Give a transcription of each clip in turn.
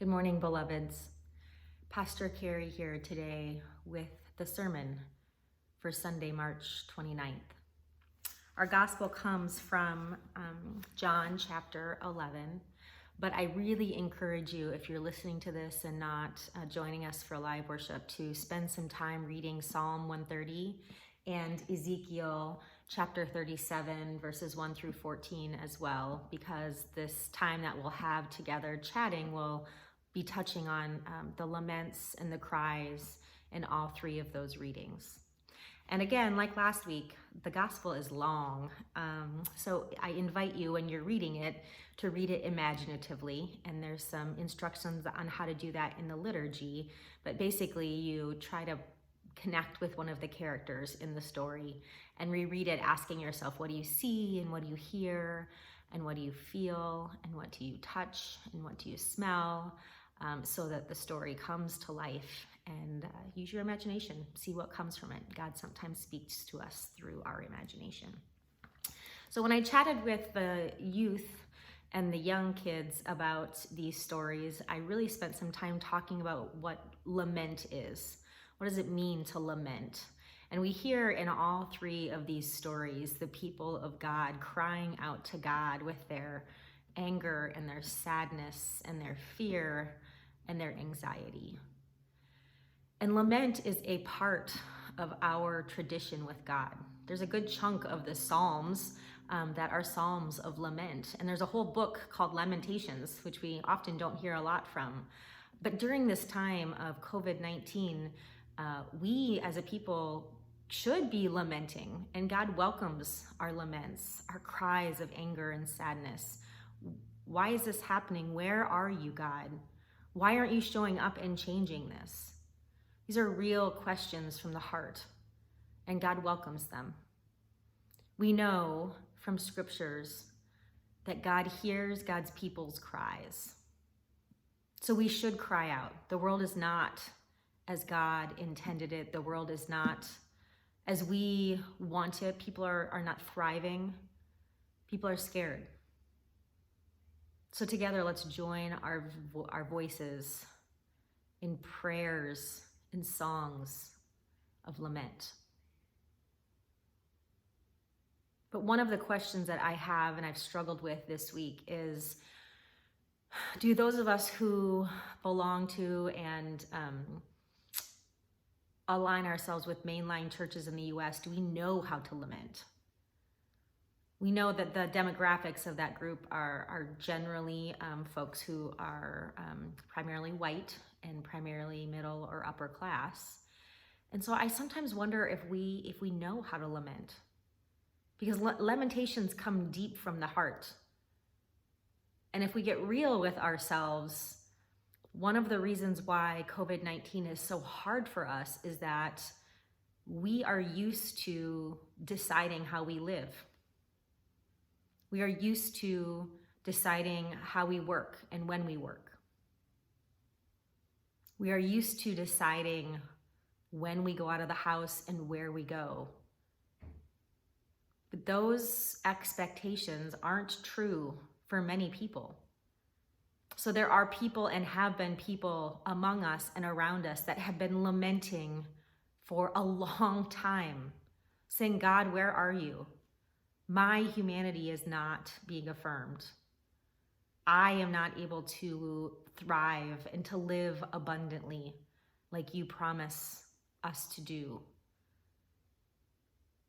Good morning, beloveds. Pastor Carrie here today with the sermon for Sunday, March 29th. Our gospel comes from John chapter 11, but I really encourage you, if you're listening to this and not joining us for live worship, to spend some time reading Psalm 130 and Ezekiel chapter 37, verses 1 through 14 as well, because this time that we'll have together chatting will be touching on the laments and the cries in all three of those readings. And again, like last week, the gospel is long. So I invite you, when you're reading it, to read it imaginatively. And there's some instructions on how to do that in the liturgy. But basically, you try to connect with one of the characters in the story and reread it, asking yourself, what do you see and what do you hear and what do you feel and what do you touch and what do you smell, so that the story comes to life. And use your imagination, see what comes from it. God sometimes speaks to us through our imagination. So when I chatted with the youth and the young kids about these stories, I really spent some time talking about what lament is. What does it mean to lament? And we hear in all three of these stories the people of God crying out to God with their anger and their sadness and their fear and their anxiety. And lament is a part of our tradition with God. There's a good chunk of the Psalms that are Psalms of lament. And there's a whole book called Lamentations, which we often don't hear a lot from. But during this time of COVID-19, we as a people should be lamenting, and God welcomes our laments, our cries of anger and sadness. Why is this happening? Where are you, God? Why aren't you showing up and changing this? These are real questions from the heart, and God welcomes them. We know from scriptures that God hears God's people's cries. So we should cry out. The world is not as God intended it. The world is not as we want it. People are not thriving. People are scared. So together, let's join our voices in prayers, in songs of lament. But one of the questions that I have and I've struggled with this week is, do those of us who belong to and align ourselves with mainline churches in the U.S., do we know how to lament? We know that the demographics of that group are generally folks who are primarily white and primarily middle or upper class. And so I sometimes wonder if we know how to lament, because lamentations come deep from the heart. And if we get real with ourselves, one of the reasons why COVID-19 is so hard for us is that we are used to deciding how we live. We are used to deciding how we work and when we work. We are used to deciding when we go out of the house and where we go. But those expectations aren't true for many people. So there are people and have been people among us and around us that have been lamenting for a long time, saying, God, where are you? My humanity is not being affirmed. I am not able to thrive and to live abundantly like you promise us to do.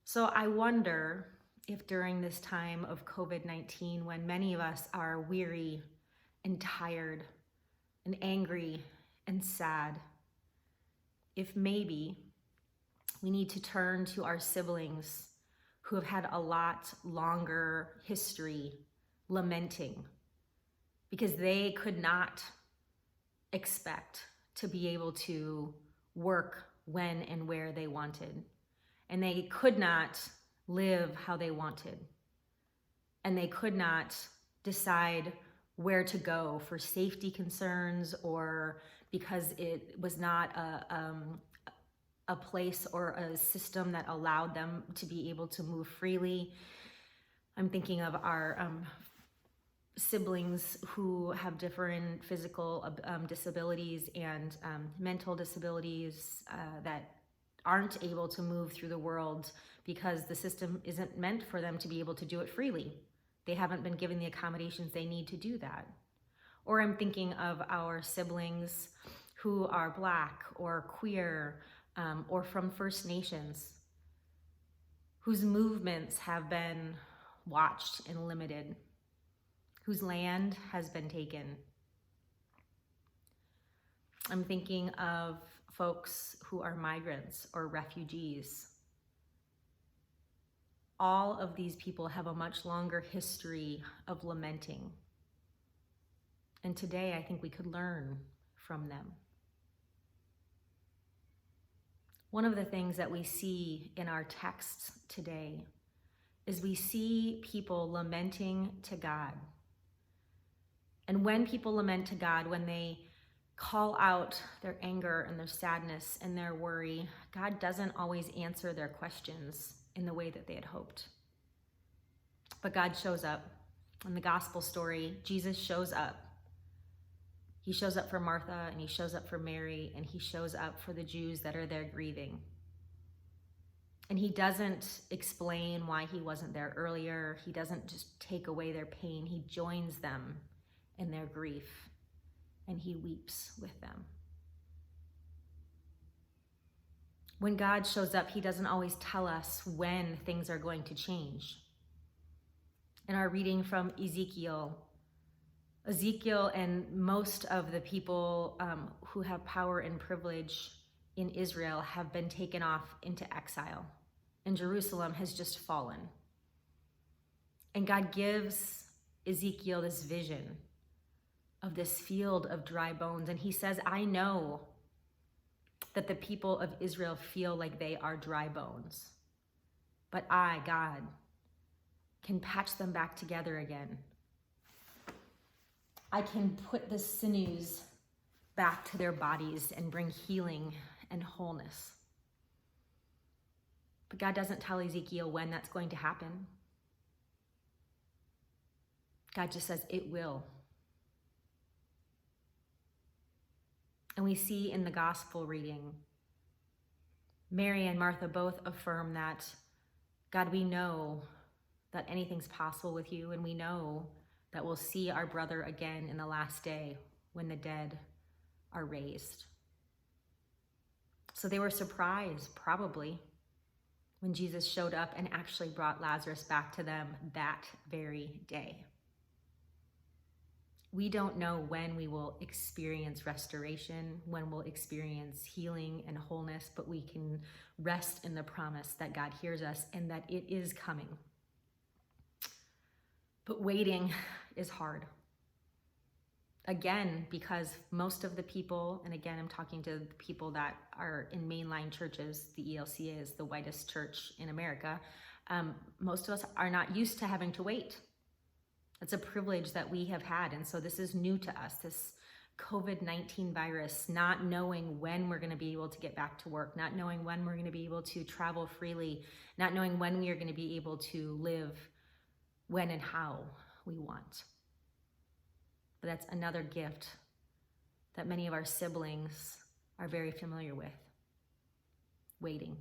So I wonder if during this time of COVID-19, when many of us are weary and tired and angry and sad, if maybe we need to turn to our siblings who have had a lot longer history lamenting, because they could not expect to be able to work when and where they wanted. And they could not live how they wanted. And they could not decide where to go for safety concerns, or because it was not a place or a system that allowed them to be able to move freely. I'm thinking of our siblings who have different physical disabilities and mental disabilities that aren't able to move through the world because the system isn't meant for them to be able to do it freely. They haven't been given the accommodations they need to do that. Or I'm thinking of our siblings who are Black or queer or from First Nations, whose movements have been watched and limited, whose land has been taken. I'm thinking of folks who are migrants or refugees. All of these people have a much longer history of lamenting. And today I think we could learn from them. One of the things that we see in our texts today is we see people lamenting to God. And when people lament to God, when they call out their anger and their sadness and their worry, God doesn't always answer their questions in the way that they had hoped. But God shows up. In the gospel story, Jesus shows up. He shows up for Martha, and he shows up for Mary, and he shows up for the Jews that are there grieving. And he doesn't explain why he wasn't there earlier. He doesn't just take away their pain. He joins them in their grief, and he weeps with them. When God shows up, he doesn't always tell us when things are going to change. In our reading from Ezekiel and most of the people who have power and privilege in Israel have been taken off into exile, and Jerusalem has just fallen. And God gives Ezekiel this vision of this field of dry bones, and he says, I know that the people of Israel feel like they are dry bones, but I, God, can patch them back together again. I can put the sinews back to their bodies and bring healing and wholeness. But God doesn't tell Ezekiel when that's going to happen. God just says it will. And we see in the gospel reading, Mary and Martha both affirm that, God, we know that anything's possible with you, and we know that we'll see our brother again in the last day when the dead are raised. So they were surprised, probably, when Jesus showed up and actually brought Lazarus back to them that very day. We don't know when we will experience restoration, when we'll experience healing and wholeness, but we can rest in the promise that God hears us and that it is coming. But waiting is hard. Again, because most of the people, and again, I'm talking to the people that are in mainline churches, the ELCA is the whitest church in America, most of us are not used to having to wait. It's a privilege that we have had, and so this is new to us, this COVID-19 virus, not knowing when we're going to be able to get back to work, not knowing when we're going to be able to travel freely, not knowing when we are going to be able to live when and how we want. But that's another gift that many of our siblings are very familiar with. Waiting.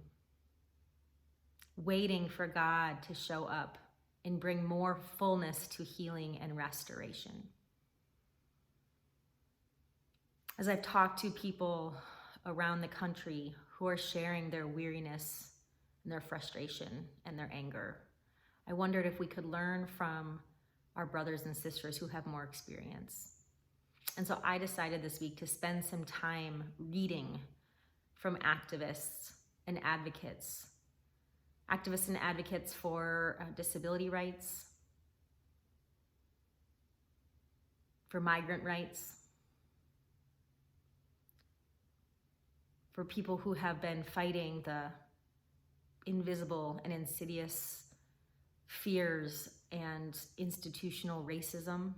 Waiting for God to show up and bring more fullness to healing and restoration. As I've talked to people around the country who are sharing their weariness and their frustration and their anger, I wondered if we could learn from our brothers and sisters who have more experience. And so I decided this week to spend some time reading from activists and advocates for disability rights, for migrant rights, for people who have been fighting the invisible and insidious fears and institutional racism,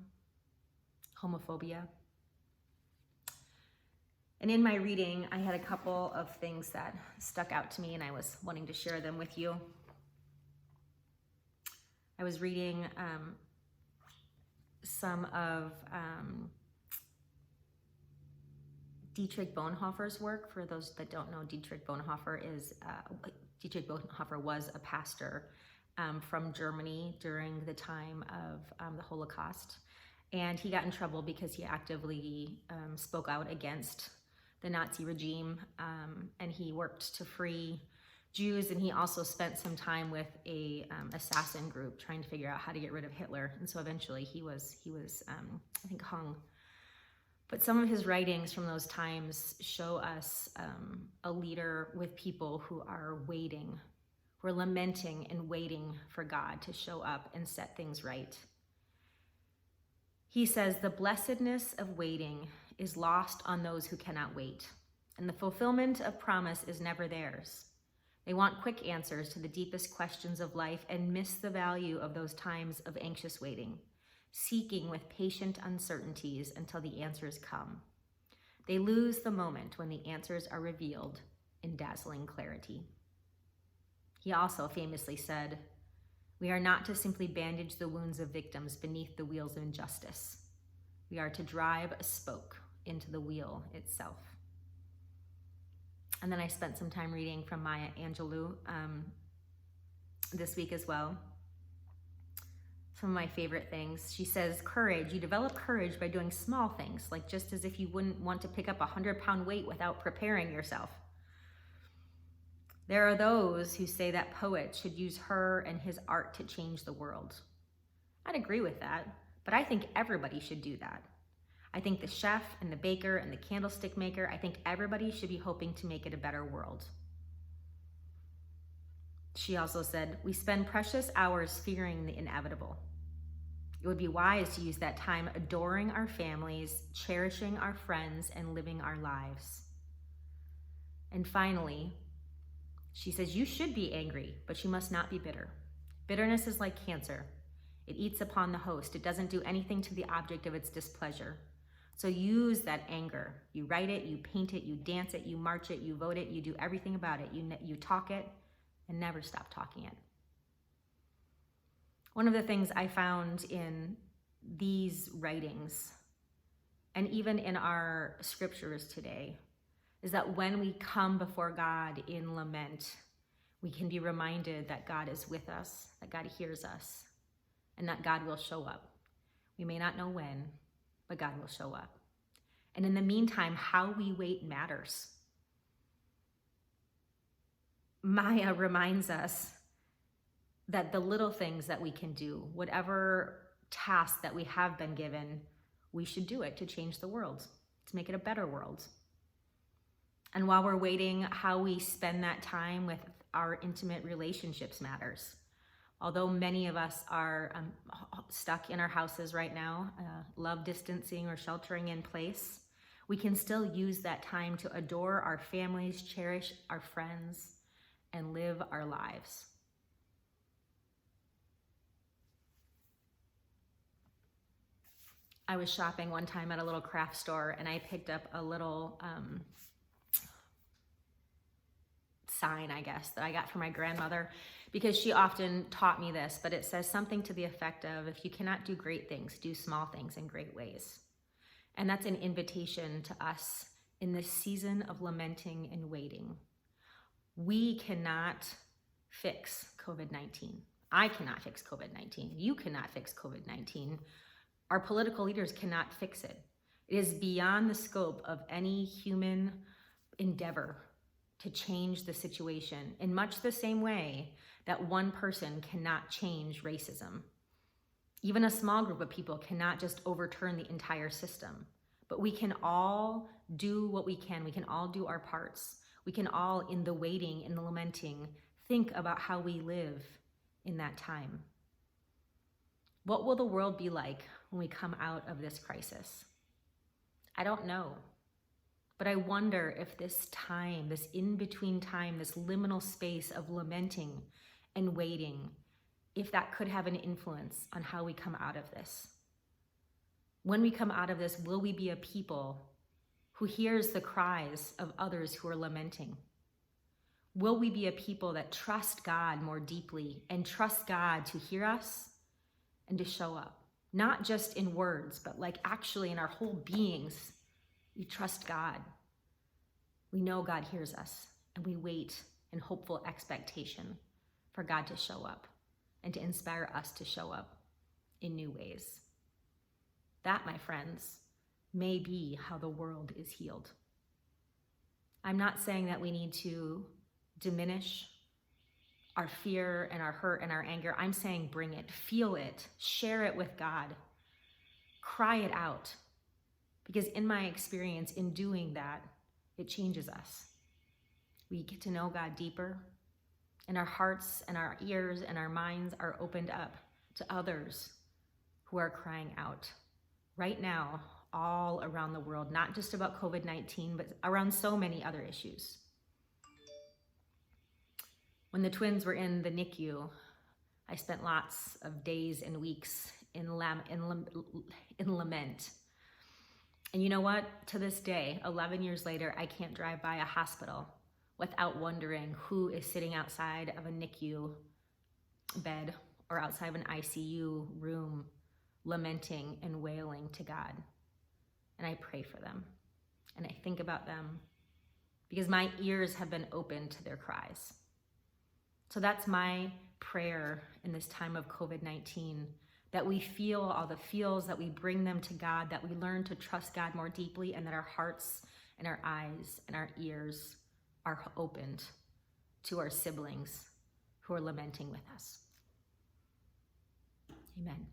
homophobia. And in my reading, I had a couple of things that stuck out to me, and I was wanting to share them with you. I was reading some of Dietrich Bonhoeffer's work. For those that don't know, Dietrich Bonhoeffer was a pastor from Germany during the time of the Holocaust. And he got in trouble because he actively spoke out against the Nazi regime, and he worked to free Jews, and he also spent some time with a assassin group trying to figure out how to get rid of Hitler. And so eventually he was I think, hung. But some of his writings from those times show us a leader with people who are waiting, who are lamenting and waiting for God to show up and set things right. He says, "The blessedness of waiting is lost on those who cannot wait, and the fulfillment of promise is never theirs. They want quick answers to the deepest questions of life and miss the value of those times of anxious waiting, seeking with patient uncertainties until the answers come. They lose the moment when the answers are revealed in dazzling clarity." He also famously said, "We are not to simply bandage the wounds of victims beneath the wheels of injustice. We are to drive a spoke into the wheel itself." And then I spent some time reading from Maya Angelou this week as well. Some of my favorite things. She says, "Courage, you develop courage by doing small things, like just as if you wouldn't want to pick up a 100-pound weight without preparing yourself. There are those who say that poets should use her and his art to change the world. I'd agree with that, but I think everybody should do that. I think the chef and the baker and the candlestick maker, I think everybody should be hoping to make it a better world." She also said, "We spend precious hours fearing the inevitable. It would be wise to use that time adoring our families, cherishing our friends, and living our lives." And finally, she says, "You should be angry, but you must not be bitter. Bitterness is like cancer. It eats upon the host. It doesn't do anything to the object of its displeasure. So use that anger. You write it, you paint it, you dance it, you march it, you vote it, you do everything about it. You talk it, and never stop talking it." One of the things I found in these writings, and even in our scriptures today, is that when we come before God in lament, we can be reminded that God is with us, that God hears us, and that God will show up. We may not know when, but God will show up. And in the meantime, how we wait matters. Maya reminds us that the little things that we can do, whatever task that we have been given, we should do it to change the world, to make it a better world. And while we're waiting, how we spend that time with our intimate relationships matters. Although many of us are stuck in our houses right now, love distancing or sheltering in place, we can still use that time to adore our families, cherish our friends, and live our lives. I was shopping one time at a little craft store, and I picked up a little sign, I guess, that I got from my grandmother, because she often taught me this, but it says something to the effect of, "If you cannot do great things, do small things in great ways." And that's an invitation to us in this season of lamenting and waiting. We cannot fix COVID-19. I cannot fix COVID-19. You cannot fix COVID-19. Our political leaders cannot fix it. It is beyond the scope of any human endeavor to change the situation, in much the same way that one person cannot change racism. Even a small group of people cannot just overturn the entire system. But we can all do what we can. We can all do our parts. We can all, in the waiting, in the lamenting, think about how we live in that time. What will the world be like when we come out of this crisis? I don't know. But I wonder if this time, this in-between time, this liminal space of lamenting and waiting, if that could have an influence on how we come out of this. When we come out of this, will we be a people who hears the cries of others who are lamenting? Will we be a people that trust God more deeply and trust God to hear us and to show up? not just in words, but like actually in our whole beings. We trust God. We know God hears us, and we wait in hopeful expectation for God to show up and to inspire us to show up in new ways. That, my friends, may be how the world is healed. I'm not saying that we need to diminish our fear and our hurt and our anger. I'm saying bring it, feel it, share it with God, cry it out. Because in my experience, in doing that, it changes us. We get to know God deeper, and our hearts and our ears and our minds are opened up to others who are crying out right now all around the world, not just about COVID-19, but around so many other issues. When the twins were in the NICU, I spent lots of days and weeks in lament. And you know what? To this day, 11 years later, I can't drive by a hospital without wondering who is sitting outside of a NICU bed or outside of an ICU room, lamenting and wailing to God. And I pray for them, and I think about them because my ears have been opened to their cries. So that's my prayer in this time of COVID-19, that we feel all the feels, that we bring them to God, that we learn to trust God more deeply, and that our hearts and our eyes and our ears are opened to our siblings who are lamenting with us. Amen.